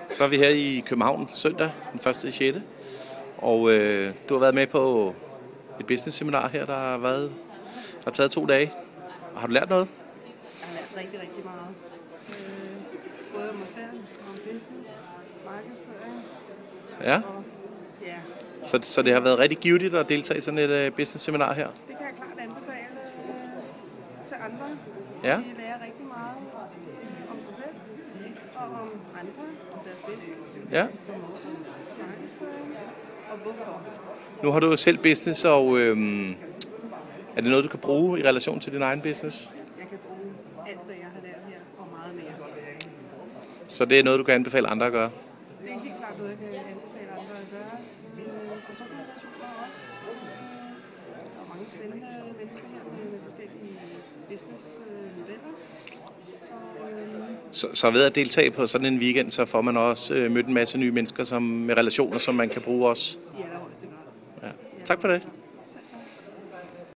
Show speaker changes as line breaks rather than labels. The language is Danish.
Så er vi her i København søndag, den 1.6. Og du har været med på et business-seminar her, der har taget 2 dage. Har du lært noget?
Jeg har lært rigtig, rigtig meget. Både om mig selv, om business, markedsføring.
Ja.
Og, ja.
Så det har været rigtig givtigt at deltage i sådan et business-seminar her?
Det kan jeg klart anbefale til andre.
Ja.
De lærer rigtig meget om sig selv og om andre, om deres business.
Ja.
Om markedsføring og hvorfor.
Nu har du jo selv business, og er det noget, du kan bruge i relation til din egen business?
Jeg kan bruge alt, hvad jeg har lært her, og meget mere.
Så det er noget, du kan anbefale andre at gøre?
Det er helt klart noget, jeg kan anbefale andre at gøre. Personrelationer også. Der er mange spændende mennesker her med forskellige businessmodeller.
Så ved at deltage på sådan en weekend, så får man også mødt en masse nye mennesker med relationer, som man kan bruge også?
I allerhøjeste grad.
Ja. Tak for det.